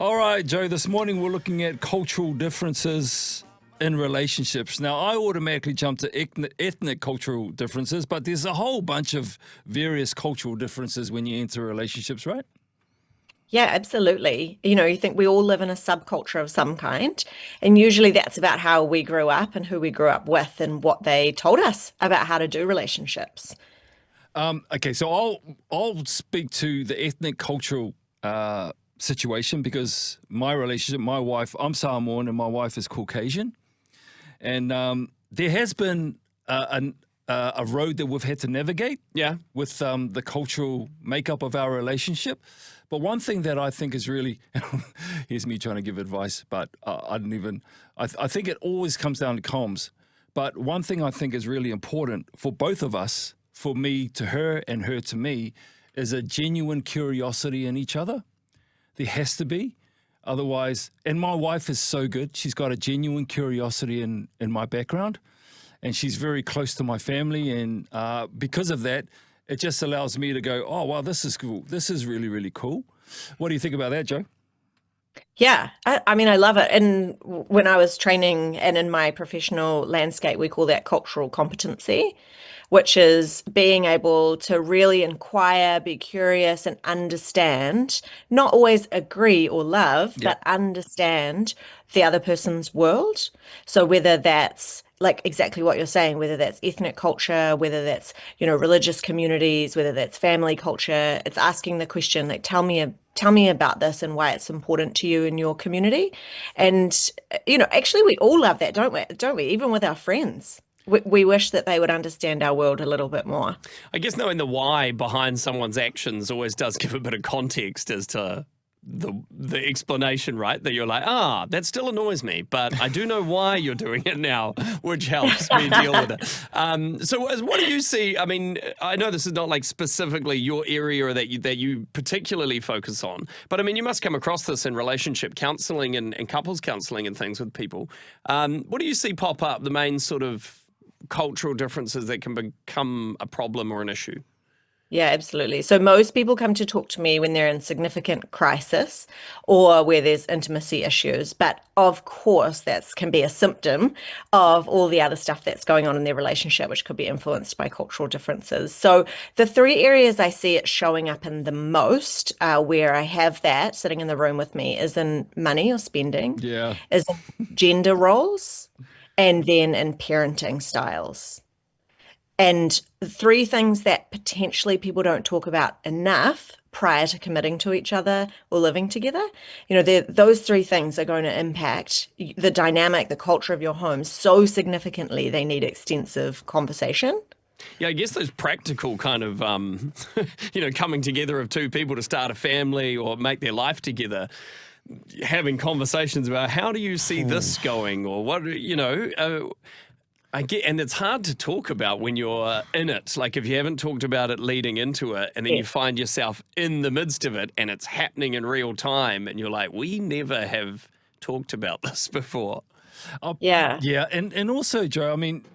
All right, Joe, this morning we're looking at cultural differences in relationships. Now, I automatically jump to ethnic cultural differences, but there's a whole bunch of various cultural differences when you enter relationships, right? Yeah, absolutely. You think we all live in a subculture of some kind, and usually that's about how we grew up and who we grew up with and what they told us about how to do relationships. Okay, so I'll speak to the ethnic cultural situation because my relationship, my wife, I'm Samoan and my wife is Caucasian, and there has been a road that we've had to navigate, Yeah. with the cultural makeup of our relationship. But one thing that I think is really, here's me trying to give advice, but I didn't even, I think it always comes down to comms. But one thing I think is really important for both of us, for me to her and her to me, is a genuine curiosity in each other. There has to be. Otherwise, and my wife is so good. She's got a genuine curiosity in my background, and she's very close to my family. And because of that, it just allows me to go, oh, wow, this is cool. This is really, really cool. What do you think about that, Joe? Yeah, I mean, I love it. And when I was training and in my professional landscape, we call that cultural competency, which is being able to really inquire, be curious, and understand, not always agree or love, Yeah. but understand the other person's world. So whether that's like exactly what you're saying, whether that's ethnic culture, whether that's, religious communities, whether that's family culture, it's asking the question, like, tell me about this and why it's important to you in your community. And, actually we all love that, don't we? Don't we? Even with our friends. We wish that they would understand our world a little bit more. I guess knowing the why behind someone's actions always does give a bit of context as to the explanation, right? That you're like, that still annoys me, but I do know why you're doing it now, which helps me deal with it. So what do you see? I mean, I know this is not like specifically your area that you particularly focus on, but I mean, you must come across this in relationship counseling and couples counseling and things with people. What do you see pop up, the main sort of cultural differences that can become a problem or an issue? Yeah, absolutely. So most people come to talk to me when they're in significant crisis or where there's intimacy issues. But of course, that can be a symptom of all the other stuff that's going on in their relationship, which could be influenced by cultural differences. So the three areas I see it showing up in the most, where I have that sitting in the room with me, is in money or spending, Yeah. is in gender roles, and then in parenting styles. And three things that potentially people don't talk about enough prior to committing to each other or living together, those three things are going to impact the dynamic, the culture of your home so significantly, they need extensive conversation. Yeah, I guess those practical kind of, coming together of two people to start a family or make their life together, having conversations about how do you see this going, or what, I get, and it's hard to talk about when you're in it. Like if you haven't talked about it leading into it, and then you find yourself in the midst of it, and it's happening in real time, and you're like, we never have talked about this before. Yeah. Yeah. And also, Joe, I mean,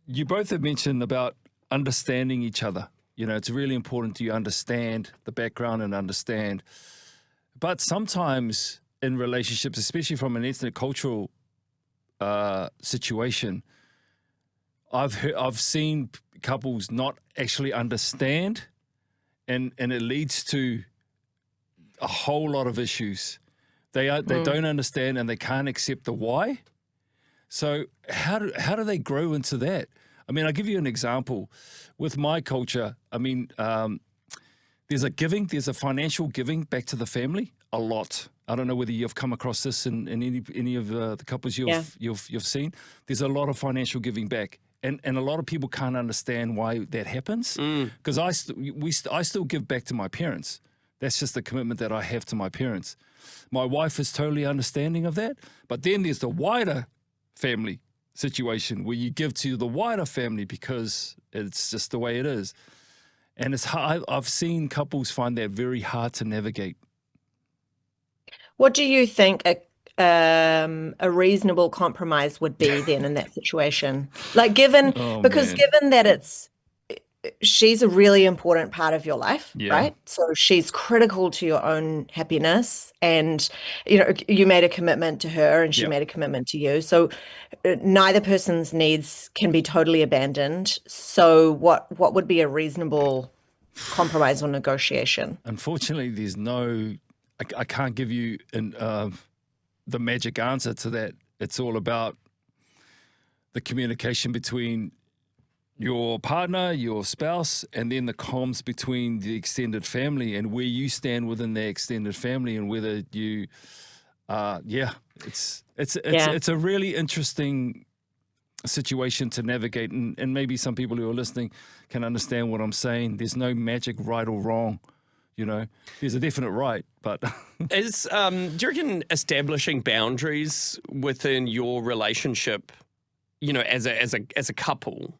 you both have mentioned about understanding each other. It's really important to you understand the background and understand. But sometimes in relationships, especially from an ethnic cultural situation, I've seen couples not actually understand, and it leads to a whole lot of issues. They don't understand and they can't accept the why. So how do they grow into that? I mean, I'll give you an example. With my culture, I mean, there's a financial giving back to the family a lot. I don't know whether you've come across this in any of the couples you've seen. There's a lot of financial giving back. And a lot of people can't understand why that happens, because I still give back to my parents. That's just the commitment that I have to my parents. My wife is totally understanding of that. But then there's the wider family situation where you give to the wider family because it's just the way it is. And it's hard. I've seen couples find that very hard to navigate. What do you think a reasonable compromise would be then in that situation? Like Oh because man. given that it's she's a really important part of your life, Yeah. right? So she's critical to your own happiness. And, you made a commitment to her and she Yep. made a commitment to you. So neither person's needs can be totally abandoned. So what would be a reasonable compromise or negotiation? Unfortunately, there's no. I can't give you the magic answer to that. It's all about the communication between your partner, your spouse, and then the comms between the extended family and where you stand within the extended family, and whether you, it's a really interesting situation to navigate, and maybe some people who are listening can understand what I'm saying. There's no magic right or wrong, There's a definite right, but Do you reckon establishing boundaries within your relationship, as a couple,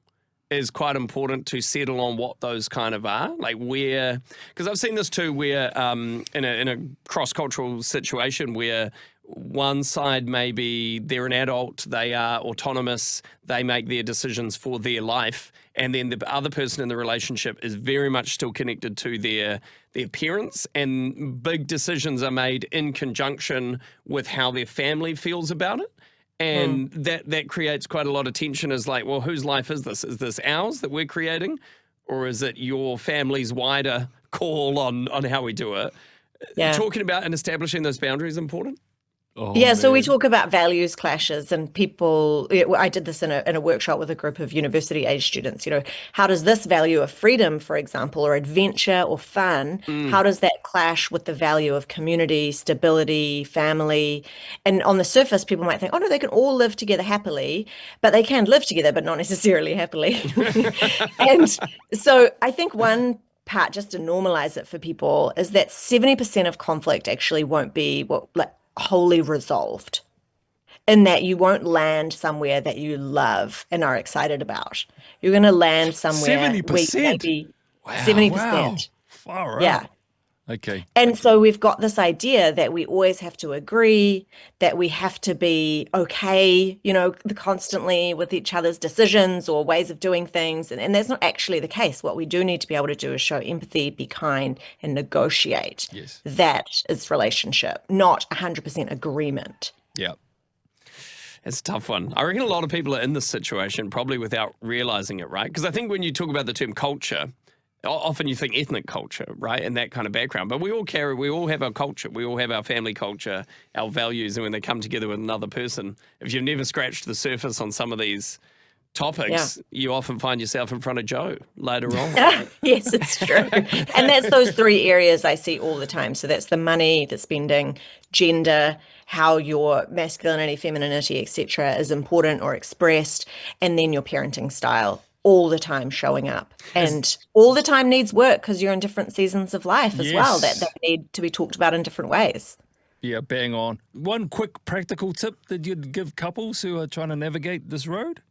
is quite important to settle on what those kind of are? Like because I've seen this too, where in a cross-cultural situation where one side, maybe they're an adult, they are autonomous, they make their decisions for their life, and then the other person in the relationship is very much still connected to their parents, and big decisions are made in conjunction with how their family feels about it. And that creates quite a lot of tension, as like, well, whose life is this? Is this ours that we're creating? Or is it your family's wider call on how we do it? Yeah. Talking about and establishing those boundaries important? Yeah, so we talk about values clashes, and people, I did this in a workshop with a group of university age students. How does this value of freedom, for example, or adventure or fun, how does that clash with the value of community, stability, family? And on the surface, people might think, oh no, they can all live together happily, but they can live together, but not necessarily happily. And so I think one part, just to normalize it for people, is that 70% of conflict actually won't be wholly resolved, in that you won't land somewhere that you love and are excited about. You're going to land somewhere 70%. where maybe Wow, 70%. wow. Far Yeah. out. Okay. And so we've got this idea that we always have to agree, that we have to be okay, constantly with each other's decisions or ways of doing things. And that's not actually the case. What we do need to be able to do is show empathy, be kind, and negotiate. Yes. That is relationship, not 100% agreement. Yeah. It's a tough one. I reckon a lot of people are in this situation probably without realizing it, right? Because I think when you talk about the term culture, often you think ethnic culture, right, and that kind of background. But we all have our culture. We all have our family culture, our values, and when they come together with another person, if you've never scratched the surface on some of these topics, you often find yourself in front of Joe later on. Yes, it's true. And that's those three areas I see all the time. So that's the money, the spending, gender, how your masculinity, femininity, etc. is important or expressed, and then your parenting style. All the time showing up, and all the time needs work because you're in different seasons of life as well that need to be talked about in different ways. Yeah, bang on. One quick practical tip that you'd give couples who are trying to navigate this road?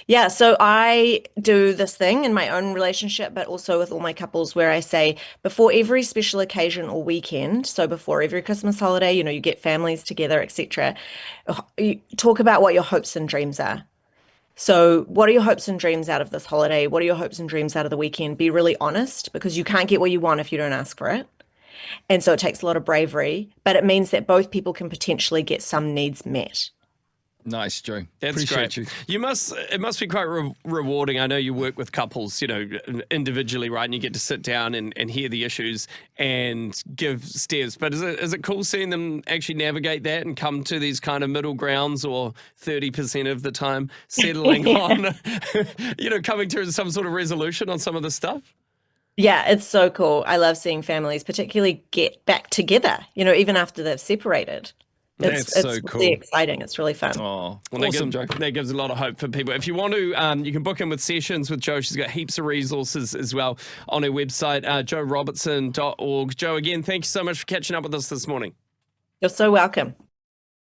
Yeah, so I do this thing in my own relationship, but also with all my couples, where I say before every special occasion or weekend, so before every Christmas holiday, you get families together, etc., you talk about what your hopes and dreams are. So what are your hopes and dreams out of this holiday? What are your hopes and dreams out of the weekend? Be really honest, because you can't get what you want if you don't ask for it. And so it takes a lot of bravery, but it means that both people can potentially get some needs met. Nice, Joe. That's Appreciate great. you. It must be quite rewarding. I know you work with couples, individually, right? And you get to sit down and hear the issues and give steps. But is it cool seeing them actually navigate that and come to these kind of middle grounds, or 30% of the time settling on, coming to some sort of resolution on some of the stuff? Yeah, it's so cool. I love seeing families particularly get back together, even after they've separated. It's so really cool. exciting. It's really fun. Oh, well, awesome, Joe. That gives a lot of hope for people. If you want to, you can book in with sessions with Joe. She's got heaps of resources as well on her website, joerobertson.org. Joe, again, thank you so much for catching up with us this morning. You're so welcome.